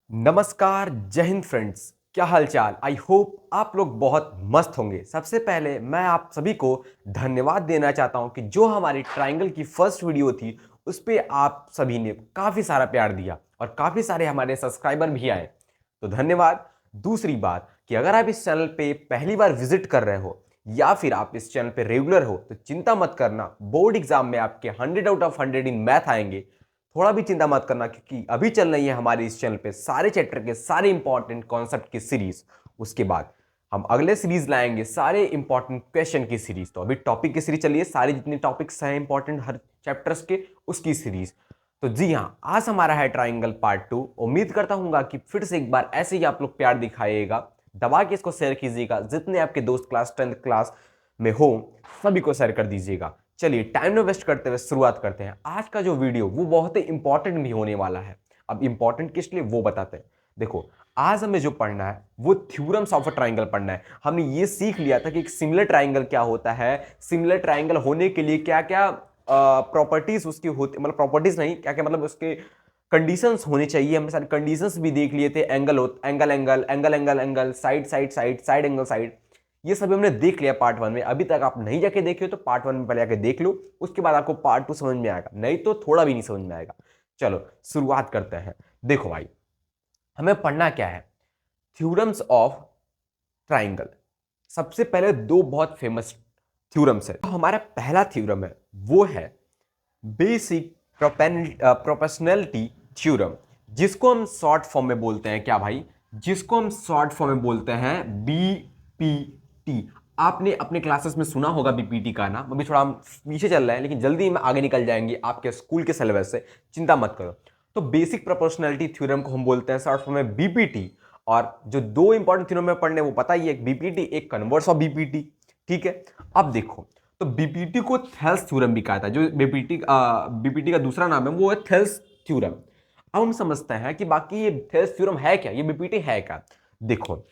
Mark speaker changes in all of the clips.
Speaker 1: नमस्कार, जय हिंद फ्रेंड्स। क्या हालचाल। आई होप आप लोग बहुत मस्त होंगे। सबसे पहले मैं आप सभी को धन्यवाद देना चाहता हूं कि जो हमारी ट्रायंगल की फर्स्ट वीडियो थी उस पे आप सभी ने काफ़ी सारा प्यार दिया और काफ़ी सारे हमारे सब्सक्राइबर भी आए, तो धन्यवाद। दूसरी बात कि अगर आप इस चैनल पे पहली बार विजिट कर रहे हो या फिर आप इस चैनल पे रेगुलर हो तो चिंता मत करना, बोर्ड एग्जाम में आपके 100 आउट ऑफ 100 इन मैथ आएंगे। थोड़ा भी चिंता मत करना, क्योंकि अभी चल रही है हमारे इस चैनल पे सारे चैप्टर के सारे इंपॉर्टेंट कॉन्सेप्ट की सीरीज। उसके बाद हम अगले सीरीज लाएंगे सारे इंपॉर्टेंट क्वेश्चन की सीरीज। तो अभी टॉपिक की सीरीज चलिए, सारे जितने टॉपिक्स हैं इंपॉर्टेंट हर चैप्टर्स के उसकी सीरीज। तो जी हाँ, आज हमारा है ट्राइंगल पार्ट 2। उम्मीद करता हूँ कि फिर से एक बार ऐसे ही आप लोग प्यार दिखाइएगा, दबा के इसको शेयर कीजिएगा, जितने आपके दोस्त क्लास 10th क्लास में हो सभी को शेयर कर दीजिएगा। चलिए टाइम न वेस्ट करते हुए शुरुआत करते हैं। आज का जो वीडियो वो बहुत ही इंपॉर्टेंट भी होने वाला है। अब इंपॉर्टेंट किस लिए वो बताते हैं। देखो, आज हमें जो पढ़ना है वो थ्योरम्स ऑफ अ ट्राइंगल पढ़ना है। हमने ये सीख लिया था कि एक सिमिलर ट्राइंगल क्या होता है, सिमिलर ट्राइंगल होने के लिए क्या क्या प्रॉपर्टीज उसकी होती, मतलब प्रॉपर्टीज नहीं, क्या क्या मतलब उसके कंडीशंस होने चाहिए। हमने सारे कंडीशंस भी देख लिए थे। Angle angle angle angle angle angle, side side side, side angle side, ये सब हमने देख लिया पार्ट 1 में। अभी तक आप नहीं जाके देखे हो तो पार्ट 1 में पहले जाके देख लो, उसके बाद आपको पार्ट 2 समझ में आएगा, नहीं तो थोड़ा भी नहीं समझ में आएगा। चलो शुरुआत करते हैं। देखो भाई, हमें पढ़ना क्या है, थ्योरम्स ऑफ ट्राइंगल। सबसे पहले दो बहुत फेमस थ्योरम्स है। तो हमारा पहला थ्योरम है वो है बेसिक प्रोपोर्शनैलिटी थ्योरम, जिसको हम शॉर्ट फॉर्म में बोलते हैं क्या भाई, जिसको हम शॉर्ट फॉर्म में बोलते हैं बीपीटी। आपने अपने क्लासेस में सुना होगा बीपीटी का नाम। अभी थोड़ा हम पीछे चल रहे हैं लेकिन जल्दी में आगे निकल जाएंगे आपके स्कूल के सिलेबस से, चिंता मत करो। तो बेसिक प्रोपोर्शनैलिटी थ्योरम को हम बोलते हैं शॉर्ट फॉर्म में बीपीटी। और जो दो इंपॉर्टेंट थ्योरम में पढ़ने वो पता ही है, एक बीपीटी एक कन्वर्स ऑफ बीपीटी। ठीक है, अब देखो, तो बीपीटी को थेल्स थ्योरम भी कहा था। जो बीपीटी का दूसरा नाम है वो है थेल्स थ्योरम। अब हम समझते हैं कि बाकी ये थेल्स थ्योरम है क्या, ये बीपीटी है क्या। देखो,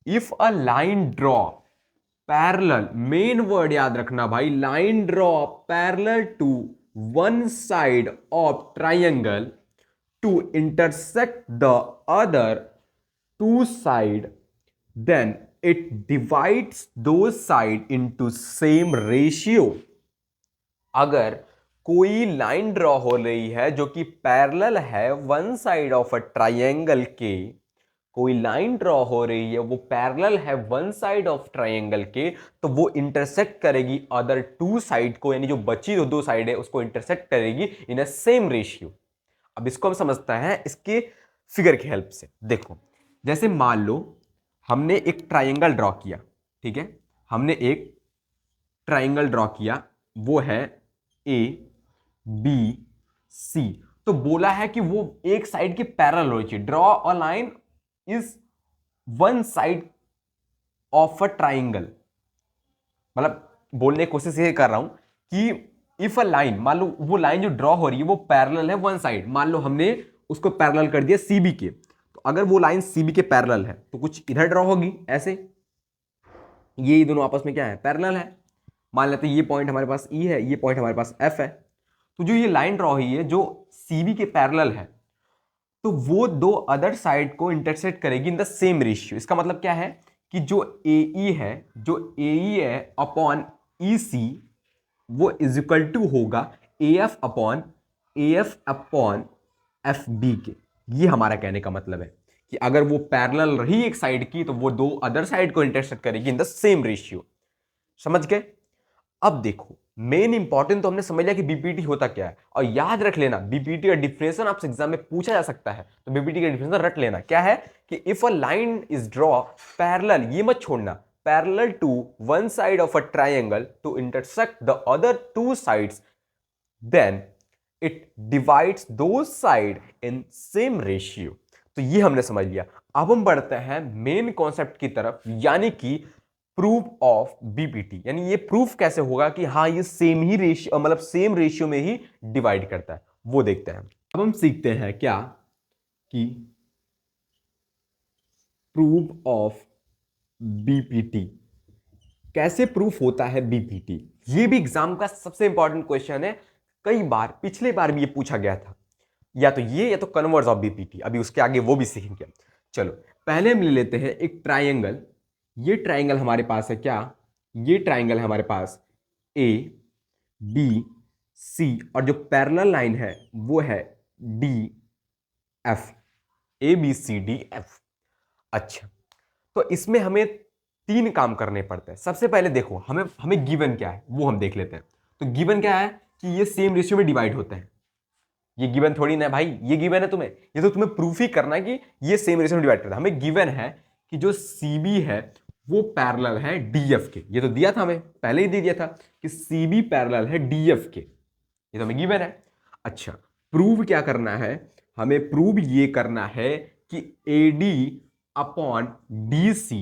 Speaker 1: if a line draw parallel, main word याद रखना भाई, line draw parallel to one side of triangle to intersect the other two side, then it divides those side into same ratio। अगर कोई लाइन ड्रॉ हो रही है जो कि पैरेलल है one side of a triangle के, कोई लाइन ड्रॉ हो रही है वो पैरेलल है वन साइड ऑफ ट्राइंगल के, तो वो इंटरसेक्ट करेगी अदर टू साइड को, यानी जो बची दो साइड है उसको इंटरसेक्ट करेगी इन अ सेम रेशियो। अब इसको हम समझते हैं इसके फिगर की हेल्प से। देखो, जैसे मान लो हमने एक ट्राइंगल ड्रॉ किया, ठीक है, हमने एक ट्राइंगल ड्रॉ किया, वो है ए बी सी। तो बोला है कि वो एक साइड के पैरेलल होनी चाहिए। Draw a line is one side of a triangle. मतलब बोलने की कोशिश ये कर रहा हूं कि इफ अ लाइन, मान लो वो लाइन जो ड्रॉ हो रही है वो पैरेलल है वन साइड, मान लो हमने उसको पैरेलल कर दिया सीबी के, तो अगर वो लाइन सीबी के पैरेलल है तो कुछ इधर ड्रॉ होगी ऐसे, ये दोनों आपस में क्या है, पैरेलल है। मान लेते हैं ये पॉइंट हमारे पास ई है, ये पॉइंट हमारे पास एफ है। तो जो ये लाइन ड्रॉ हुई है जो सीबी के पैरेलल है, तो वो दो अदर साइड को इंटरसेक्ट करेगी इन द सेम रेशियो। इसका मतलब क्या है कि जो ए है, जो ए है अपॉन ई सी, वो इज इक्वल टू होगा A F upon F B के। ये हमारा कहने का मतलब है कि अगर वो पैरेलल रही एक साइड की तो वो दो अदर साइड को इंटरसेक्ट करेगी इन द सेम रेशियो। समझ गए। अब देखो, मेन इंपॉर्टेंट तो हमने समझ लिया कि बीपीटी होता क्या है, और याद रख लेना बीपीटी का डिफिनेशन आपसे एग्जाम में पूछा जा सकता है, तो बीपीटी का डिफिनेशन रट लेना क्या है कि if a line is draw parallel, ये मत छोड़ना, parallel to one side of a triangle to intersect the other two sides, then it divides दो साइड इन सेम रेशियो। तो ये हमने समझ लिया। अब हम बढ़ते हैं मेन कॉन्सेप्ट की तरफ, यानी कि प्रूफ ऑफ बीपीटी। यानी ये प्रूफ कैसे होगा कि हाँ ये सेम ही रेशियो, मतलब सेम रेशियो में ही डिवाइड करता है, वो देखते हैं। अब हम सीखते हैं क्या कि प्रूफ ऑफ बीपीटी कैसे प्रूफ होता है। बीपीटी ये भी एग्जाम का सबसे इंपॉर्टेंट क्वेश्चन है। कई बार पिछले बार भी ये पूछा गया था, या तो ये या तो कन्वर्स ऑफ बीपीटी, अभी उसके आगे वो भी सीखेंगे। चलो पहले हम ले लेते हैं एक ट्राइंगल। ये ट्राइंगल हमारे पास है क्या, ये ट्राइंगल है हमारे पास ए बी सी, और जो पैरेलल लाइन है वो है D F, A B C D F. अच्छा, तो इसमें हमें 3 काम करने पड़ते हैं। सबसे पहले देखो हमें हमें गिवन क्या है वो हम देख लेते हैं। तो गिवन क्या है कि ये सेम रेशियो में डिवाइड होते हैं। ये गिवन थोड़ी ना भाई, ये गिवन है तुम्हें, ये तो तुम्हें प्रूफ ही करना है कि ये सेम रेशियो में डिवाइड करता है। हमें गिवन है कि जो सीबी है वो पैरेलल है डीएफ के, ये तो दिया था हमें, पहले ही दे दिया था कि सीबी पैरेलल है डीएफ के, ये तो हमें गिवन है। अच्छा, प्रूव क्या करना है, हमें प्रूव ये करना है कि AD upon DC,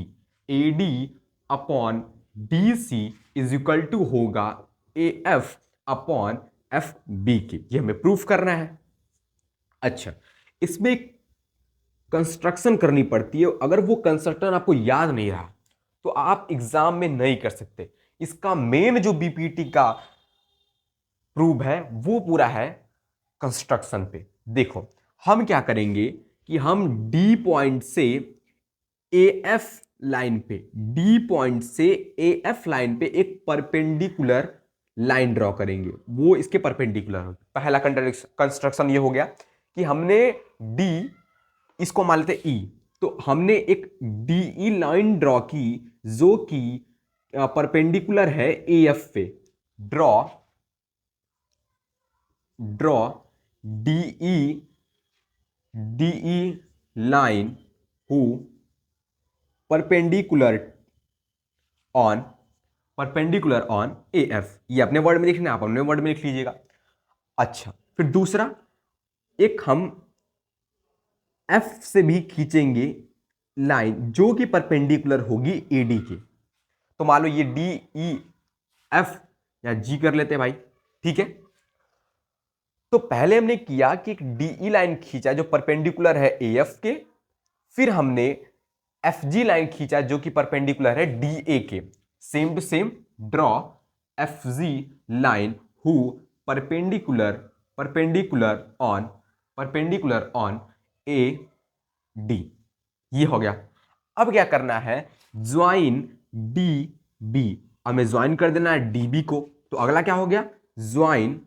Speaker 1: AD upon DC is equal to होगा एएफ अपॉन एफ बी के, ये हमें प्रूफ करना है। अच्छा, इसमें कंस्ट्रक्शन करनी पड़ती है, अगर वो कंस्ट्रक्शन आपको याद नहीं रहा तो आप एग्जाम में नहीं कर सकते। इसका मेन जो बीपीटी का प्रूफ है वो पूरा है कंस्ट्रक्शन पे। देखो हम क्या करेंगे कि हम डी पॉइंट से एएफ लाइन पे, डी पॉइंट से एएफ लाइन पे एक परपेंडिकुलर लाइन ड्रॉ करेंगे, वो इसके परपेंडिकुलर हो। पहला कंस्ट्रक्शन ये हो गया कि हमने डी, इसको मान लेते ई, तो हमने एक डीई लाइन ड्रॉ की जो कि परपेंडिकुलर है एएफ पे। Draw DE line who perpendicular on AF, ये अपने वर्ड में लिखना है, आप अपने वर्ड में लिख लीजिएगा। अच्छा, फिर दूसरा एक हम एफ से भी खींचेंगे लाइन जो कि परपेंडिकुलर होगी एडी के। तो मान लो ये डी ई एफ या जी कर लेते हैं भाई, ठीक है। तो पहले हमने किया कि एक डीई लाइन खींचा जो परपेंडिकुलर है एएफ के, फिर हमने एफ जी लाइन खींचा जो कि परपेंडिकुलर है डीए के। Same to same draw F G line who perpendicular on A D, ये हो गया। अब क्या करना है, ज्वाइन डी बी, हमें ज्वाइन कर देना है डीबी को। तो अगला क्या हो गया, join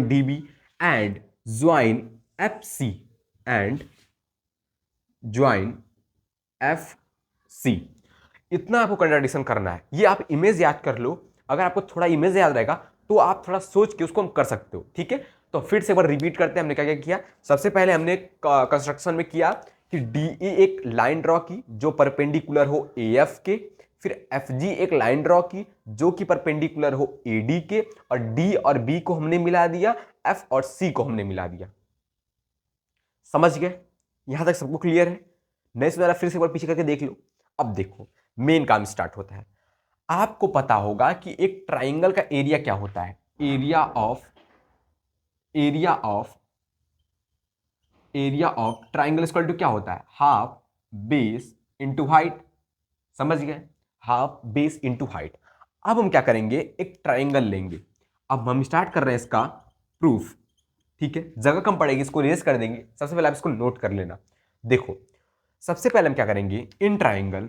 Speaker 1: DB and join F C and join F C. इतना आपको कंट्राडिक्शन करना है, ये आप इमेज याद कर लो। अगर आपको थोड़ा इमेज याद रहेगा तो आप थोड़ा सोच के उसको हम कर सकते हो, ठीक है। तो फिर से एक बार रिपीट करते हैं, हमने क्या क्या किया। सबसे पहले हमने कंस्ट्रक्शन में किया कि डीई एक लाइन ड्रॉ की जो परपेंडिकुलर हो एएफ के, फिर एफजी एक लाइन ड्रॉ की जो कि परपेंडिकुलर हो एडी के, और डी और बी को हमने मिला दिया, एफ और सी को हमने मिला दिया। समझ गए, यहां तक सबको क्लियर है? नहीं समझा फिर से एक बार पीछे करके देख लो। अब देखो मेन काम स्टार्ट होता है। आपको पता होगा कि एक ट्राइंगल का एरिया क्या होता है, area of triangle equal to क्या होता है, हाफ बेस इंटू हाइट। समझ गए, हाफ बेस इंटू हाइट। अब हम क्या करेंगे, एक ट्राइंगल लेंगे। अब हम स्टार्ट कर रहे हैं इसका प्रूफ, ठीक है। जगह कम पड़ेगी, इसको रेस कर देंगे। सबसे पहले आप इसको नोट कर लेना। देखो सबसे पहले हम क्या करेंगे, in triangle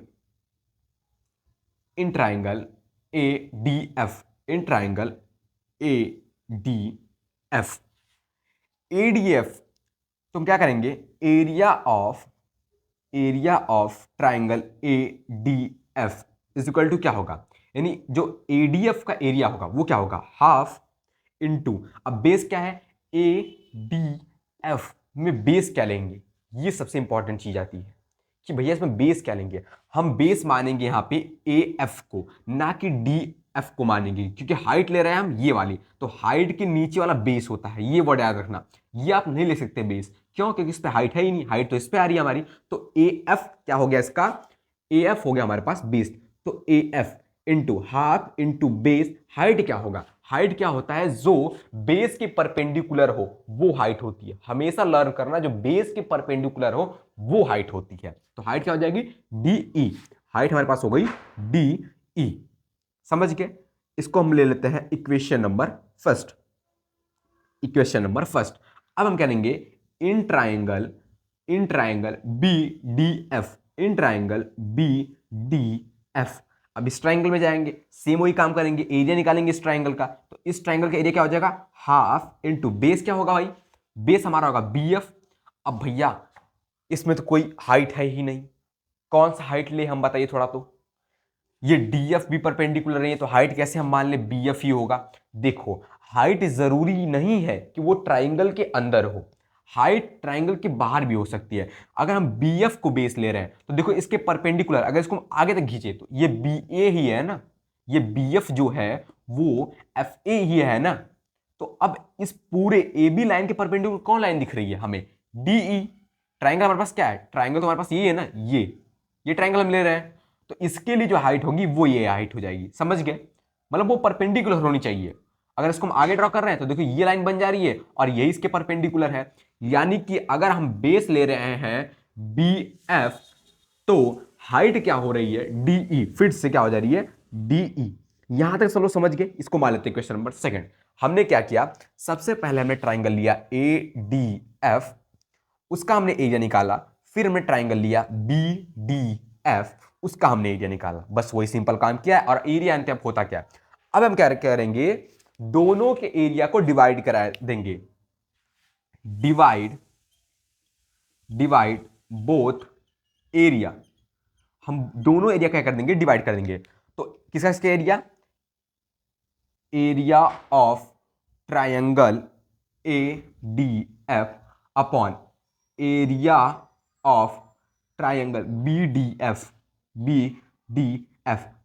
Speaker 1: A D F, in triangle A D F, ADF, तो हम क्या करेंगे, area of triangle A D F is equal to क्या होगा, यानी जो एडीएफ का एरिया होगा वो क्या होगा, हाफ इंटू, अब बेस क्या है, ए डी एफ में बेस क्या लेंगे, ये सबसे इंपॉर्टेंट चीज आती है कि भैया इसमें बेस क्या लेंगे। हम बेस मानेंगे यहाँ पे ए एफ को, ना कि डी एफ को मानेंगे, क्योंकि हाइट ले रहे हैं हम ये वाली, तो हाइट के नीचे वाला बेस होता है, ये वर्ड याद रखना। ये आप नहीं ले सकते बेस, क्यों, क्योंकि इस पे हाइट है ही नहीं, हाइट तो इस पे आ रही है हमारी। तो ए एफ क्या हो गया, इसका ए एफ हो गया हमारे पास बेस। तो ए F into half into base, height क्या होगा, हाइट क्या होता है, जो बेस के परपेंडिकुलर हो वो हाइट होती है। हमेशा लर्न करना, जो बेस के परपेंडिकुलर हो वो हाइट होती है। तो हाइट क्या हो जाएगी, डी ई, हाइट हमारे पास हो गई डी ई। समझ गए, इसको हम ले लेते हैं equation number first. Equation number first, अब हम कहेंगे in triangle B D F, in triangle B D F. अब इस ट्राइंगल में जाएंगे, सेम वही काम करेंगे, एरिया निकालेंगे इस ट्राइंगल का। तो इस ट्राइंगल का एरिया क्या हो जाएगा, हाफ इंटू बेस क्या होगा भाई, बेस हमारा होगा बी एफ। अब भैया इसमें तो कोई हाइट है ही नहीं, कौन सा हाइट ले हम बताइए थोड़ा। तो ये डी एफ भी परपेंडिकुलर है, तो हाइट कैसे हम मान ले बी एफ ही होगा। देखो हाइट जरूरी नहीं है कि वो ट्राइंगल के अंदर हो, हाइट ट्राइंगल के बाहर भी हो सकती है। अगर हम बी एफ को बेस ले रहे हैं तो देखो इसके परपेंडिकुलर अगर इसको हम आगे तक खींचे तो ये बी ए ही है ना, ये बी एफ जो है वो एफ ए ही है ना। तो अब इस पूरे ए बी लाइन के परपेंडिकुलर कौन लाइन दिख रही है हमें, डी ई। ट्राइंगल हमारे पास क्या है, ट्राइंगल तो हमारे पास ये है ना, ये ट्राइंगल हम ले रहे हैं, तो इसके लिए जो हाइट होगी वो ये हाइट हो जाएगी, समझ गए। मतलब वो परपेंडिकुलर होनी चाहिए। अगर इसको हम आगे ड्रॉ कर रहे हैं तो देखो ये लाइन बन जा रही है और यही इसके परपेंडिकुलर है। यानी कि अगर हम बेस ले रहे हैं बी एफ तो हाइट क्या हो रही है, डीई, फिर से क्या हो जा रही है, डीई। यहां तक सब लोग समझ गए। इसको मान लेते हैं क्वेश्चन नंबर सेकंड। हमने क्या किया, सबसे पहले हमने ट्राइंगल लिया ए डी एफ, उसका हमने एरिया निकाला। फिर हमने ट्राइंगल लिया बी डी एफ, उसका हमने एरिया निकाला। बस वही सिंपल काम किया है। और एरिया अंत अब होता क्या, अब हम क्या करेंगे, दोनों के एरिया को डिवाइड करा देंगे। डिवाइड बोथ एरिया, हम दोनों एरिया क्या कर देंगे, डिवाइड कर देंगे। तो किसका area, area of triangle A D F upon area of triangle B D F.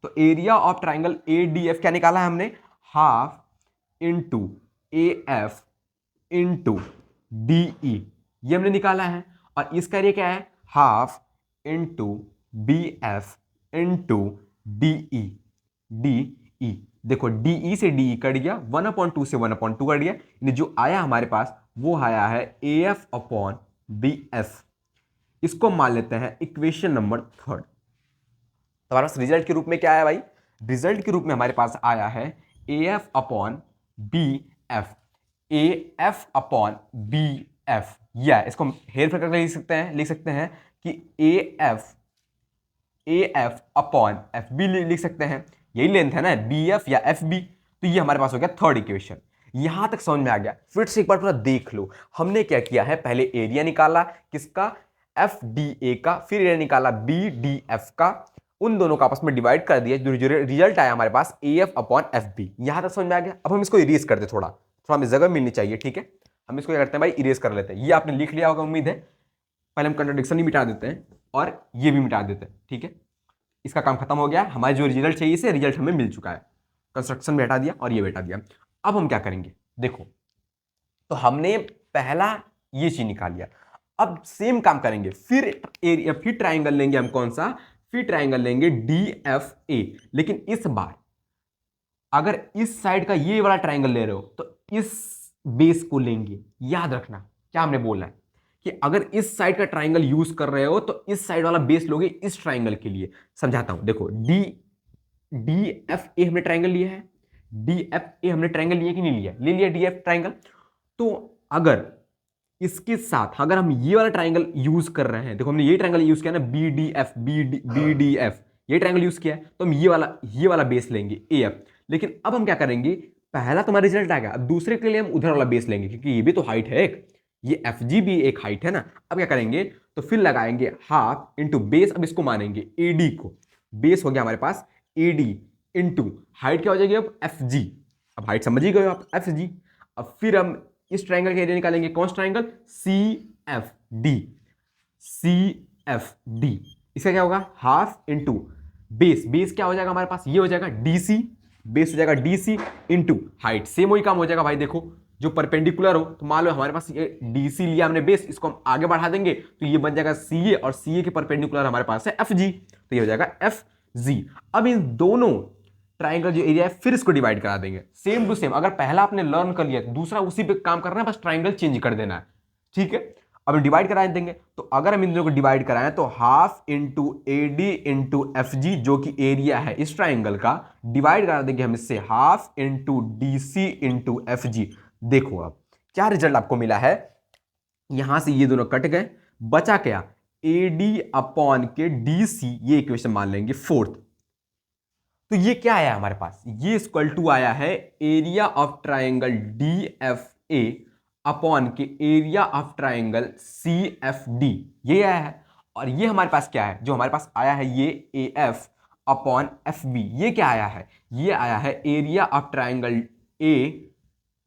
Speaker 1: तो area of triangle A D F क्या निकाला है हमने, half into A F into D E, ये हमने निकाला है। और इसका एरिया क्या है, half into B F into D E. देखो डी से डी कट गया, 1/2 से 1/2 कट गया, जो आया हमारे पास वो आया है A F upon B F. इसको मान लेते हैं इक्वेशन नंबर थर्ड। तो हमारे पास रिजल्ट के रूप में क्या आया भाई, रिजल्ट के रूप में हमारे पास आया है A F upon B F, A F upon B F. या इसको हम हेर फेर करके लिख सकते हैं कि A F upon F B लिख सकते हैं, यही लेंथ है ना बी एफ या एफ बी। तो ये हमारे पास हो गया थर्ड इक्वेशन। यहां तक समझ में आ गया। फिर से एक बार पूरा देख लो, हमने क्या किया है, पहले एरिया निकाला किसका, एफ डी ए का, फिर एरिया निकाला बी डी एफ का, उन दोनों का आपस में डिवाइड कर दिया, जो रिजल्ट आया हमारे पास A F upon F B. यहां तक समझ में आ गया। अब हम इसको इरेज करते, थोड़ा हमें जगह मिलनी चाहिए, ठीक है। हम इसको क्या करते हैं भाई, इरेज कर लेते हैं। ये आपने लिख लिया होगा उम्मीद है। पहले हम कंट्राडिक्शन ही मिटा देते हैं और ये भी मिटा देते हैं, ठीक है। इसका काम खत्म हो गया, हमारे जो रिजल्ट चाहिए से रिजल्ट हमें मिल चुका है। कंस्ट्रक्शन भी हटा दिया और ये भी हटा दिया। अब हम क्या करेंगे, देखो तो हमने पहला ये चीज निकाल लिया। अब सेम काम करेंगे, फिर एरिया, फिर ट्राइंगल लेंगे हम, कौन सा, फिर ट्राइंगल लेंगे डी एफ ए। लेकिन इस बार अगर इस साइड का ये वाला ट्राइंगल ले रहे हो तो इस बेस को लेंगे। याद रखना क्या हमने बोला है कि अगर इस साइड का ट्राइंगल यूज कर रहे हो तो इस साइड वाला बेस लोगे इस ट्राइंगल के लिए। समझाता हूं, देखो डी एफ ए हमने ट्राइंगल लिया है, डी एफ ए हमने ट्राइंगल लिया कि नहीं लिया, ले लिया डी एफ ट्राइंगल। तो अगर इसके साथ अगर हम ये वाला ट्राइंगल यूज कर रहे हैं, देखो हमने ये ट्राइंगल यूज किया ना, बी डी एफ, ये ट्राइंगल यूज किया है, तो हम ये वाला बेस लेंगे ए एफ। लेकिन अब हम क्या करेंगे, पहला तुम्हारा रिजल्ट आ गया, अब दूसरे के लिए हम उधर वाला बेस लेंगे, क्योंकि ये भी तो हाइट है एक, ये एफ जी भी एक हाइट है ना। अब क्या करेंगे, तो फिर लगाएंगे हाफ इंटू बेस। अब इसको मानेंगे ए डी को, बेस हो गया हमारे पास ए डी इंटू हाइट क्या हो जाएगी अब एफ जी। अब हाइट समझ ही गए आप, एफ जी। अब फिर हम इस ट्राइंगल का एरिया निकालेंगे, कौन सा ट्राइंगल, सी एफ डी। इसका क्या होगा, हाफ इंटू बेस क्या हो जाएगा हमारे पास, ये हो जाएगा डीसी, बेस हो जाएगा डीसी इंटू हाइट। सेम वही काम हो जाएगा भाई। देखो जो परपेंडिकुलर हो, तो मान लो हमारे पास ये डीसी लिया हमने बेस, इसको हम आगे बढ़ा देंगे तो ये बन जाएगा सीए, और सीए के परपेंडिकुलर हमारे पास है एफ जी, तो ये हो जाएगा एफ जी। अब इन दोनों ट्राइंगल जो एरिया है फिर इसको डिवाइड करा देंगे, सेम टू सेम। अगर पहला आपने लर्न कर लिया तो दूसरा उसी पे काम करना है, बस ट्राइंगल चेंज कर देना है, ठीक है। अब हम डिवाइड करा देंगे, तो अगर हम इन दोनों को डिवाइड कराएं तो half into A D into F जी, जो कि एरिया है इस ट्राइंगल का, डिवाइड करा देंगे हम इससे half into D C into F G. देखो अब क्या रिजल्ट आपको मिला है, यहां से ये दोनों कट गए, बचा क्या, ए डी अपॉन के डी सी, ये इक्वेशन मान लेंगे फोर्थ। तो ये क्या आया हमारे पास, ये इक्वल टू आया है area of triangle D F A upon के area of triangle C F D, ये आया है। और ये हमारे पास क्या है, जो हमारे पास आया है ये A F upon F B, ये क्या आया है, ये आया है area of triangle A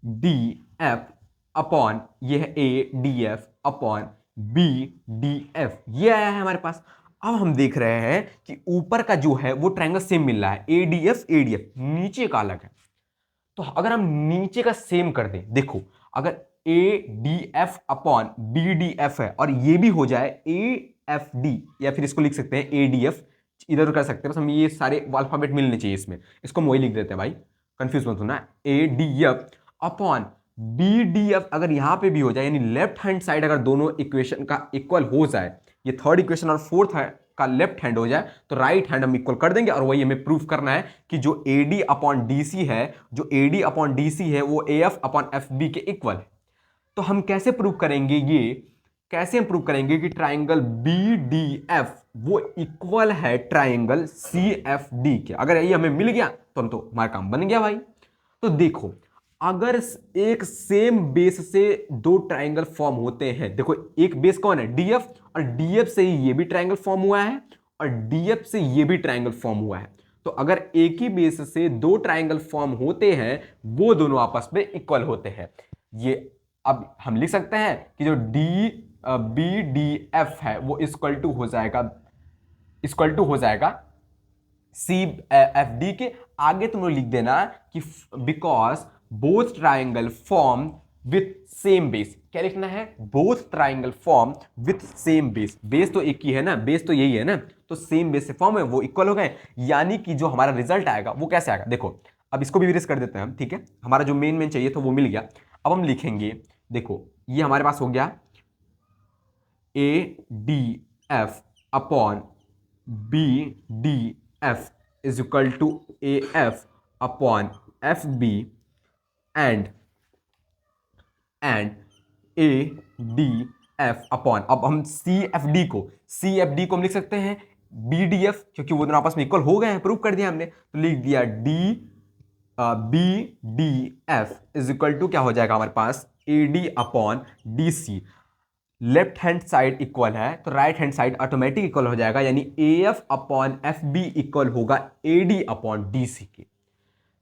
Speaker 1: D F upon ये है A D F upon B D F, ये आया है हमारे पास। अब हम देख रहे हैं कि ऊपर का जो है वो ट्रायंगल सेम मिल रहा है, एडीएफ एडीएफ, नीचे का अलग है। तो अगर हम नीचे का सेम कर दें, देखो अगर A D F upon B D F है और ये भी हो जाए ए एफ डी, या फिर इसको लिख सकते हैं ए डी एफ, इधर कर सकते हैं, बस हम ये सारे अल्फाबेट मिलने चाहिए इसमें, इसको हम वही लिख देते हैं भाई, कंफ्यूज मत होना। A D F upon B D F अगर यहां पे भी हो जाए, यानी लेफ्ट हैंड साइड अगर दोनों इक्वेशन का इक्वल हो जाए, ये थर्ड इक्वेशन और फोर्थ है का लेफ्ट हैंड हो जाए, तो राइट हैंड हम इक्वल कर देंगे। और वही हमें प्रूफ करना है कि जो AD अपॉन DC है, जो AD अपॉन DC है वो AF अपॉन FB के इक्वल है। तो हम कैसे प्रूव करेंगे, ये कैसे हम प्रूव करेंगे कि ट्राइंगल BDF वो इक्वल है ट्राइंगल CFD के। अगर ये हमें मिल गया तो हम तो हमारा काम बन गया भाई। तो देखो अगर एक सेम बेस से दो ट्राइंगल फॉर्म होते हैं, देखो एक बेस कौन है, डीएफ, और डीएफ से ही ये भी ट्राइंगल फॉर्म हुआ है और डीएफ से ये भी ट्राइंगल फॉर्म हुआ है। तो अगर एक ही बेस से दो ट्राइंगल फॉर्म होते हैं, वो दोनों आपस में इक्वल होते हैं। ये अब हम लिख सकते हैं कि जो बी डी एफ है वो इक्वल टू हो जाएगा सी एफ डी के। आगे तुम लोग लिख देना कि because both triangle form with same base, क्या लिखना है, both triangle form with same base, base तो एक ही है ना, बेस तो यही है ना, तो सेम बेस से फॉर्म है, वो इक्वल हो गए। यानी कि जो हमारा रिजल्ट आएगा वो कैसे आएगा, देखो अब इसको भी इरेज कर देते हैं हम, ठीक है, हमारा जो मेन चाहिए तो वो मिल गया। अब हम लिखेंगे, देखो ये हमारे पास हो गया A D F upon B D F is equal to A F upon F B and A D F upon, अब हम सी एफ डी को हम लिख सकते हैं बी डी एफ, क्योंकि वो दोनों आपस में इक्वल हो गए हैं, प्रूव कर दिया हमने, तो लिख दिया B D F is equal to क्या हो जाएगा हमारे पास, A D upon D C. Left hand side equal है तो right hand side automatic equal हो जाएगा, यानी A F upon F B equal होगा A D upon D C के।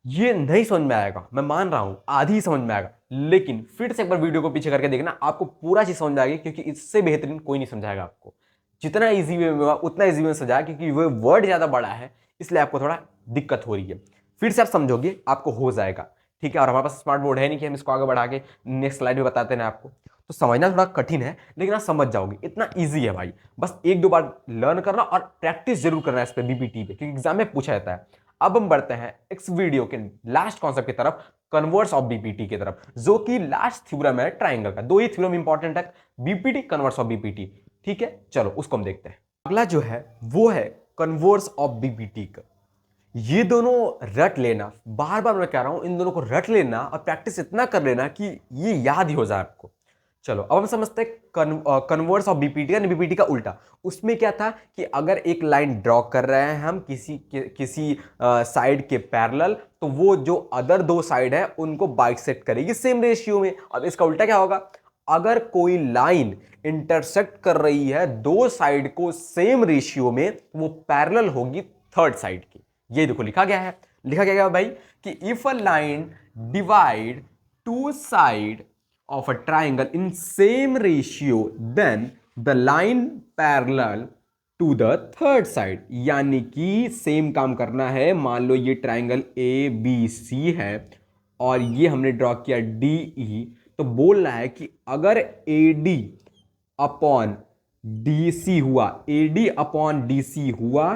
Speaker 1: ये नहीं समझ में आएगा, मैं मान रहा हूं आधी ही समझ में आएगा, लेकिन फिर से एक बार वीडियो को पीछे करके देखना, आपको पूरा चीज समझ में आएगी, क्योंकि इससे बेहतरीन कोई नहीं समझाएगा आपको। जितना इजी वे में होगा उतना इजी में समझाया, क्योंकि वो वर्ड ज्यादा बड़ा है इसलिए आपको थोड़ा दिक्कत हो रही है। फिर से आप समझोगे आपको हो जाएगा, ठीक है। और हमारे पास स्मार्ट बोर्ड है नहीं कि हम इसको आगे बढ़ा के नेक्स्ट स्लाइड में बताते हैं आपको, तो समझना थोड़ा कठिन है, लेकिन आप समझ जाओगे, इतना इजी है भाई। बस एक दो बार लर्न करना और प्रैक्टिस जरूर करना है इस पे बीपीटी पे, क्योंकि एग्जाम में पूछा जाता है। अब हम बढ़ते हैं इस वीडियो के लास्ट कॉन्सेप्ट की तरफ, कन्वर्स ऑफ बीपीटी की तरफ, जो कि लास्ट थ्योरम है ट्राइंगल का। दो ही थ्योरम इंपॉर्टेंट है, बीपीटी, कन्वर्स ऑफ बीपीटी, ठीक है। चलो उसको हम देखते हैं। अगला जो है वो है कन्वर्स ऑफ बीपीटी का। ये दोनों रट लेना, बार बार मैं कह रहा हूं, इन दोनों को रट लेना और प्रैक्टिस इतना कर लेना कि ये याद ही हो जाए आपको। चलो अब हम समझते हैं कन्वर्स ऑफ बीपीटी, यानी बीपीटी का उल्टा। उसमें क्या था कि अगर एक लाइन ड्रॉ कर रहे हैं हम किसी साइड के पैरेलल, तो वो जो अदर दो साइड है उनको बाइसेक्ट करेगी सेम रेशियो में। अब इसका उल्टा क्या होगा, अगर कोई लाइन इंटरसेक्ट कर रही है दो साइड को सेम रेशियो में, वो पैरेलल होगी थर्ड साइड की। ये देखो लिखा गया है भाई कि if a line divide two side of a triangle in same ratio, then the line parallel to the third side। यानी कि सेम काम करना है, मान लो ये ट्राइंगल ABC है और ये हमने ड्रॉ किया DE, तो बोल रहा है कि अगर AD अपॉन DC हुआ, AD अपॉन DC हुआ,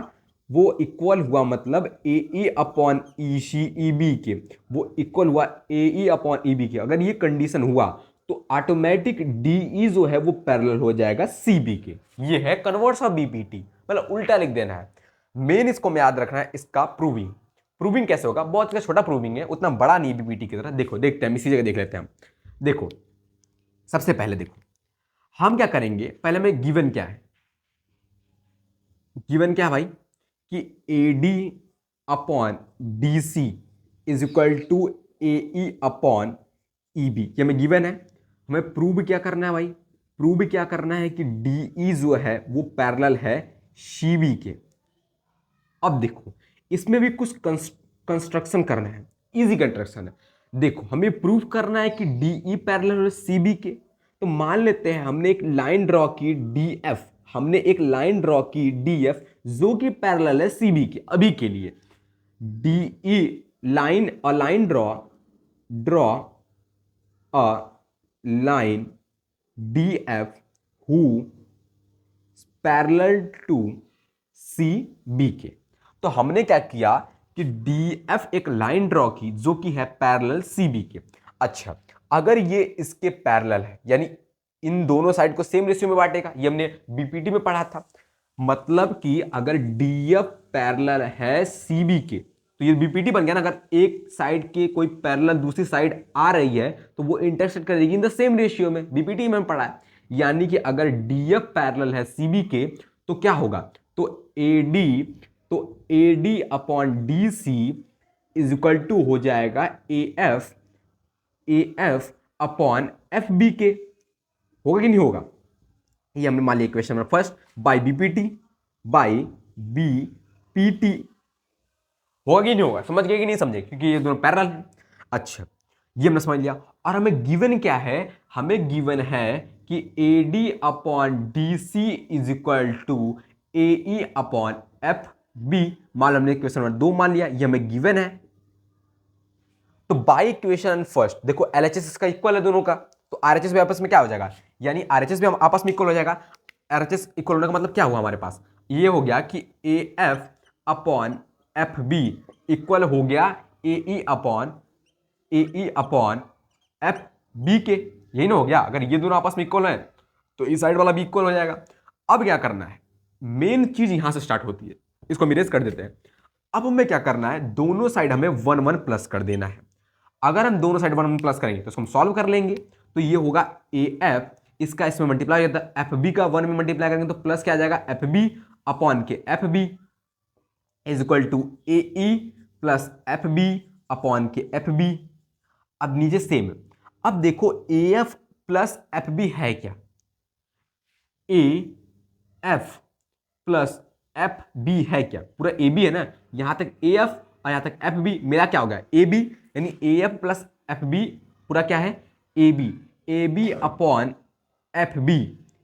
Speaker 1: वो इक्वल हुआ, मतलब AE अपॉन EB के, वो इक्वल हुआ AE अपॉन EB के। अगर ये कंडीशन हुआ तो ऑटोमेटिक DE जो है वो पैरेलल हो जाएगा CB के। ये है कन्वर्स ऑफ BPT, मतलब उल्टा लिख देना है। मेन इसको में याद रखना है इसका प्रूविंग। प्रूविंग कैसे होगा, बहुत का छोटा प्रूविंग है, उतना बड़ा नहीं BPT की तरह। देखो देखते हैं, इसी जगह देख लेते हैं हम। देखो सबसे पहले देखो हम क्या करेंगे, पहले में गिवन क्या है, गिवन क्या है भाई कि AD upon DC is equal to AE upon EB, ये हमें गिवन है। हमें प्रूव क्या करना है भाई, प्रूव क्या करना है कि DE जो है वो पैरेलल है CB के। अब देखो इसमें भी कुछ कंस्ट्रक्शन करना है, इजी कंस्ट्रक्शन है। देखो हमें प्रूव करना है कि DE पैरेलल है CB के। तो मान लेते हैं हमने एक लाइन ड्रॉ की DF, हमने एक लाइन ड्रॉ की DF जो कि पैरेलल है CB के। अभी के लिए DE line a line draw a line DF who parallel to CB के। तो हमने क्या किया कि DF एक लाइन ड्रॉ की जो कि है पैरेलल CB के। अच्छा, अगर ये इसके पैरेलल है यानी इन दोनों साइड को सेम रेशियो में बांटेगा, ये हमने BPT में पढ़ा था। मतलब कि अगर DF पैरेलल है CB के तो ये BPT बन गया ना। अगर एक साइड के कोई पैरेलल दूसरी साइड आ रही है तो वो इंटरसेक्ट करेगी इन द सेम रेशियो में, BPT में पढ़ा है। यानी कि अगर DF पैरेलल है CB के तो क्या होगा, तो AD upon DC is equal to हो जाएगा AF अपॉन FB के। होगा कि नहीं होगा, ये हमने मान लिया equation number first by BPT। होगा कि नहीं होगा, समझ गए कि नहीं समझे, क्योंकि ये दोनों पैरेलल हैं। अच्छा, ये हमने समझ लिया। और हमें गिवन क्या है, हमें गिवन है कि AD upon DC is equal to AE upon FB। मान लो हमने इक्वेशन नंबर 2 मान लिया, ये हमें गिवन है। तो बाय इक्वेशन फर्स्ट देखो LHS इसका इक्वल है दोनों का, तो RHS भी आपस में क्या हो जाएगा, यानी RHS भी हम आपस में इक्वल हो जाएगा। RHS इक्वल होने का मतलब क्या हुआ, हमारे पास ये हो गया कि AF अपॉन FB इक्वल हो गया AE अपॉन FB के। यही ना हो गया, अगर ये दोनों आपस में इक्वल है तो इस साइड वाला भी इक्वल हो जाएगा। अब क्या करना है, मेन चीज यहां से स्टार्ट होती है, इसको हम इरेज कर देते हैं। अब हमें क्या करना है, दोनों साइड हमें 1 1 प्लस कर देना है। अगर हम दोनों साइड 1 1 प्लस करेंगे तो इसको हम सॉल्व कर लेंगे। तो ये होगा AF, इसका इसमें मल्टीप्लाई होता है, FB का 1 में मल्टीप्लाई करेंगे तो प्लस क्या आ जाएगा FB अपॉन के FB is equal to AE plus FB upon के FB। अब नीचे सेम। अब देखो AF प्लस FB है क्या, AF प्लस FB है क्या, पूरा AB है ना, यहां तक AF और यहां तक FB, मेरा क्या होगा AB, यानी AF प्लस FB पूरा क्या है AB upon FB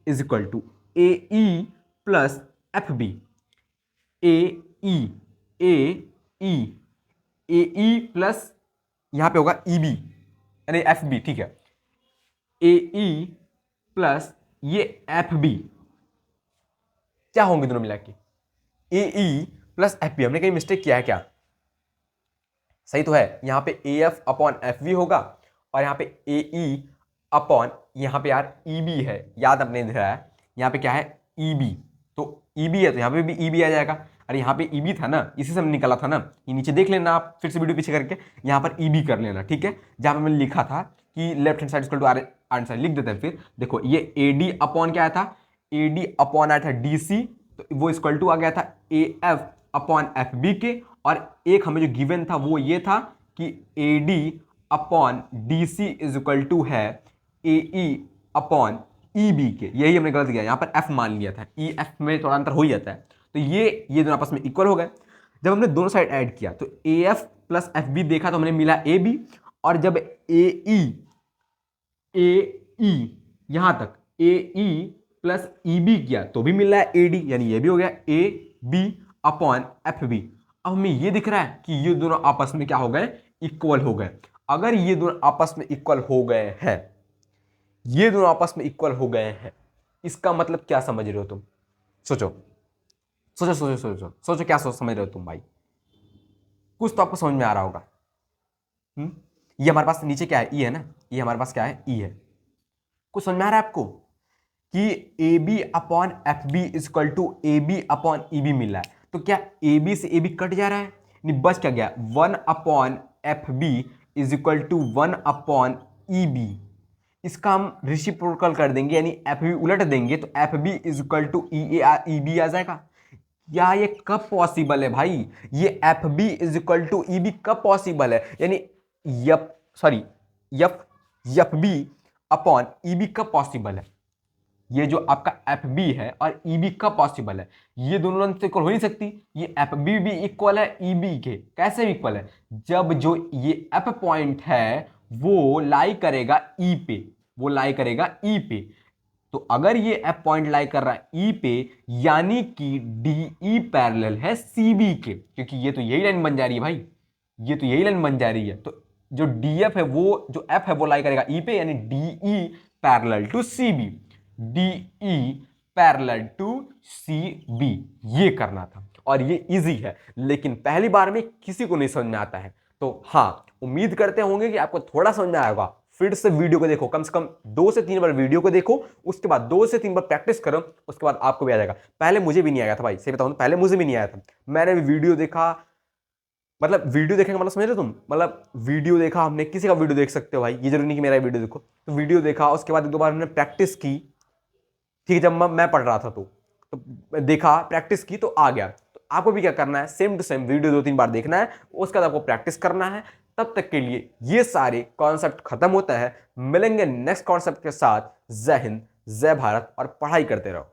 Speaker 1: is equal to AE plus FB। AE plus यहां पे होगा EB यानी FB, ठीक है। AE प्लस ये FB क्या होंगे दोनों मिला के, AE प्लस FB। हमने कहीं मिस्टेक किया है क्या, सही तो है। यहां पे AF अपॉन FB होगा और यहां पे AE अपॉन यहां पे यार EB है, याद अपने दिख रहा है, यहां पे क्या है EB, तो EB है तो यहां पे भी EB आ जाएगा। अरे यहाँ पे EB था ना, इसी से हमने निकाला था ना, ये नीचे देख लेना आप, फिर से वीडियो पीछे करके यहाँ पर EB कर लेना, ठीक है। जहां पे मैंने लिखा था कि left hand side equal to answer लिख देते हैं। फिर देखो ये AD अपॉन क्या आया था, AD अपॉन आया था DC, तो वो इक्वल टू आ गया था AF अपॉन FB के। और एक हमें जो गिवन था वो ये था कि AD upon DC is equal to है AE अपॉन EB के। यही हमने गलत किया, यहाँ पर F मान लिया था, EF में थोड़ा अंतर हो ही जाता है। तो ये दोनों आपस में इक्वल हो गए। जब हमने दोनों साइड ऐड किया तो AF प्लस FB देखा तो हमने मिला AB, और जब AE यहां तक AE प्लस EB किया तो भी मिला है AD, यानी ये भी हो गया AB अपॉन FB। अब हमें ये दिख रहा है कि ये दोनों आपस में क्या हो गए, इक्वल हो गए। अगर ये दोनों आपस में इक्वल हो गए हैं, ये दोनों आपस में इक्वल हो गए हैं, इसका मतलब क्या समझ रहे हो तुम, सोचो सोचो सोचो सोचो सोचो, क्या सोच समझ रहे हो तुम भाई, कुछ तो आपको समझ में आ रहा होगा। ये हमारे पास नीचे क्या है, E है ना, ये हमारे पास क्या है E है, कुछ समझ में आ रहा है आपको कि A B upon F B is equal to A B upon E B मिल रहा है, तो क्या ए बी से ए बी कट जा रहा है, नहीं बच क्या गया, 1 upon F B is equal to 1 upon E B. इसका हम रेसिप्रोकल कर देंगे, यानी एफ बी उलट देंगे, तो F B is equal to E B आ जाएगा। क्या ये कब पॉसिबल है भाई, ये F B is equal to E B कब पॉसिबल है, यानी F B upon E B कब पॉसिबल है, ये जो आपका एफ बी है और ई बी कब पॉसिबल है, ये दोनों तो इक्वल हो नहीं सकती, ये एफ बी भी इक्वल है ई बी के, कैसे इक्वल है, जब जो ये एफ पॉइंट है वो लाई करेगा ई पे, वो लाई करेगा ई पे, तो अगर ये एफ पॉइंट लाई कर रहा है ई पे, यानी कि डी ई पैरेलल है सी बी के, क्योंकि ये तो यही लाइन बन जा रही है भाई, ये तो यही लाइन बन जा रही है, तो जो डी एफ है वो जो एफ है वो लाई करेगा ई पे, यानी D E parallel to C B, D E parallel to C B, ये करना था और ये इजी है, लेकिन पहली बार में किसी को नहीं समझ में आता है। तो हाँ, उम्मीद करते होंगे कि आपको थोड़ा समझ में आएगा। फिर से वीडियो को देखो, कम से कम 2 से 3 बार वीडियो को देखो, उसके बाद 2 से 3 बार प्रैक्टिस करो, उसके बाद आपको भी आ जाएगा। पहले मुझे भी नहीं आया था भाई, सही बताऊं, पहले मुझे भी नहीं आया था, मैंने भी वीडियो देखा, मतलब वीडियो देखने का मतलब समझ रहे तुम, मतलब वीडियो देखा हमने, किसी का वीडियो देख सकते हो भाई, ये जरूरी नहीं कि मेरा वीडियो देखो, तो वीडियो देखा, उसके बाद 1-2 बार हमने प्रैक्टिस की, ठीक है, जब मैं पढ़ रहा था तो देखा, प्रैक्टिस की तो आ गया। तो आपको भी क्या करना है, सेम टू सेम वीडियो 2-3 बार देखना है, उसके बाद आपको प्रैक्टिस करना है। तब तक के लिए ये सारे कॉन्सेप्ट खत्म होता है, मिलेंगे नेक्स्ट कॉन्सेप्ट के साथ। जय हिंद, जय भारत और पढ़ाई करते रहो।